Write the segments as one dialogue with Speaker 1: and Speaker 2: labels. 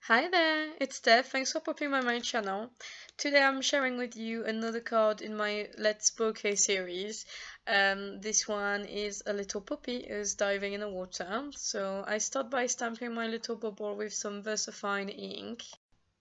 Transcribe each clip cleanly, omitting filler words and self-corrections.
Speaker 1: Hi there, it's Steph. Thanks for popping by my channel. Today I'm sharing with you another card in my Let's Bokeh series. This one is a little puppy who's diving in the water. So I start by stamping my little bubble with some VersaFine ink.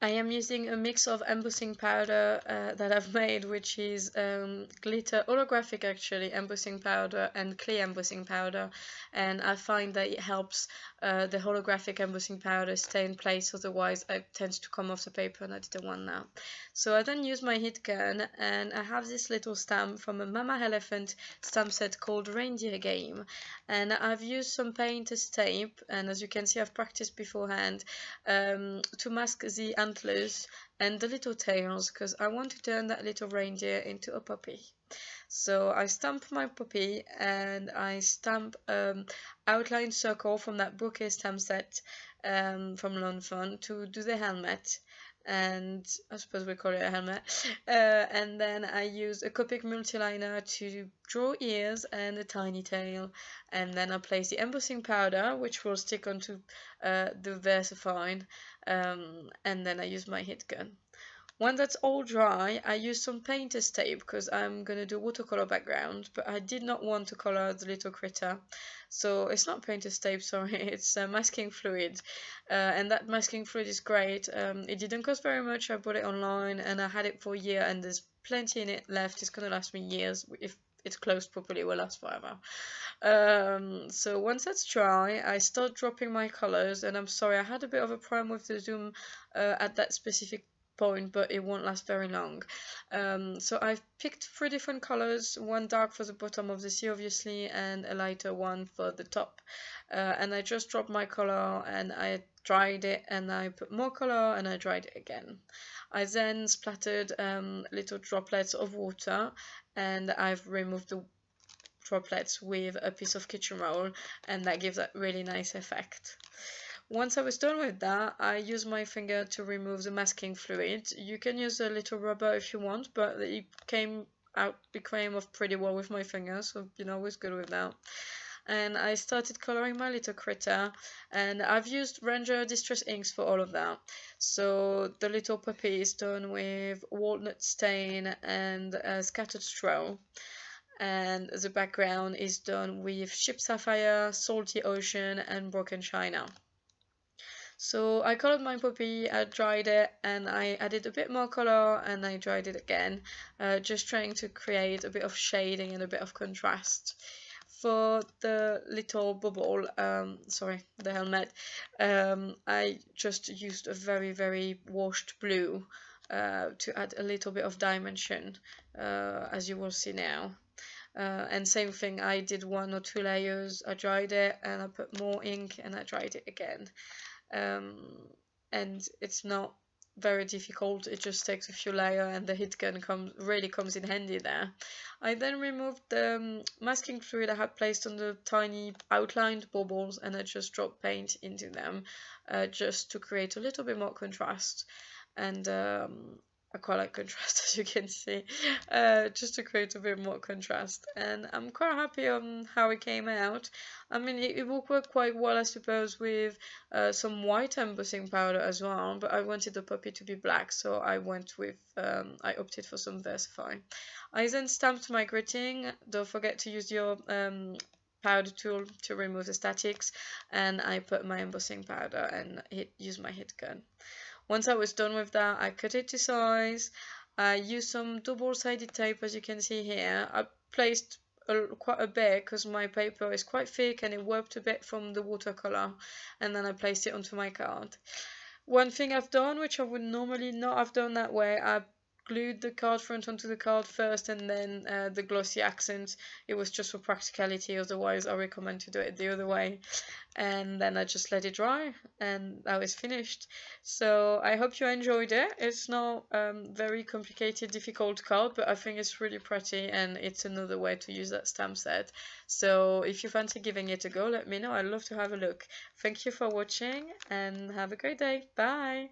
Speaker 1: I am using a mix of embossing powder that I've made, which is glitter holographic actually embossing powder and clay embossing powder, and I find that it helps the holographic embossing powder stay in place, otherwise it tends to come off the paper and I didn't want that. So I then use my heat gun and I have this little stamp from a Mama Elephant stamp set called Reindeer Game, and I've used some painter's tape, and as you can see I've practiced beforehand to mask the antlers and the little tails, because I want to turn that little reindeer into a puppy. So I stamp my puppy and I stamp outline circle from that Bokeh stamp set from Lawn Fawn to do the helmet, and I suppose we call it a helmet. And then I use a Copic multiliner to draw ears and a tiny tail, and then I place the embossing powder, which will stick onto the VersaFine, and then I use my heat gun. When that's all dry, I use some painter's tape because I'm going to do watercolor background, but I did not want to color the little critter. So it's not painter's tape, sorry, it's masking fluid. And that masking fluid is great. It didn't cost very much, I bought it online and I had it for a year and there's plenty in it left. It's going to last me years. If it's closed properly, it will last forever. So once that's dry, I start dropping my colors, and I'm sorry, I had a bit of a problem with the zoom at that specific point, but it won't last very long. So I've picked 3 different colors, one dark for the bottom of the sea obviously and a lighter one for the top, and I just dropped my color and I dried it and I put more color and I dried it again. I then splattered little droplets of water and I've removed the droplets with a piece of kitchen roll, and that gives that really nice effect. Once I was done with that, I used my finger to remove the masking fluid. You can use a little rubber if you want, but it came off pretty well with my finger, so you know, I was good with that. And I started coloring my little critter, and I've used Ranger Distress inks for all of that. So the little puppy is done with walnut stain and scattered straw, and the background is done with ship sapphire, salty ocean and broken china. So I colored my puppy, I dried it, and I added a bit more color and I dried it again, just trying to create a bit of shading and a bit of contrast. For the little bubble, the helmet, I just used a very washed blue to add a little bit of dimension, as you will see now. And same thing, I did 1 or 2 layers, I dried it and I put more ink and I dried it again. And it's not very difficult, it just takes a few layers and the heat gun really comes in handy there. I then removed the masking fluid I had placed on the tiny outlined bubbles and I just dropped paint into them, just to create a little bit more contrast. And I quite like contrast, as you can see, just to create a bit more contrast, and I'm quite happy on how it came out. I mean, it will work quite well, I suppose, with some white embossing powder as well, but I wanted the puppy to be black, so I I opted for some VersaFine. I then stamped my gritting. Don't forget to use your powder tool to remove the statics, and I put my embossing powder and use my heat gun. Once I was done with that, I cut it to size. I used some double-sided tape, as you can see here. I placed quite a bit because my paper is quite thick and it warped a bit from the watercolor, and then I placed it onto my card. One thing I've done, which I would normally not have done that way, I glued the card front onto the card first and then the glossy accent. It was just for practicality, otherwise I recommend to do it the other way. And then I just let it dry and that was finished. So I hope you enjoyed it. It's not very complicated, difficult card, but I think it's really pretty and it's another way to use that stamp set. So if you fancy giving it a go, let me know. I'd love to have a look. Thank you for watching and have a great day. Bye!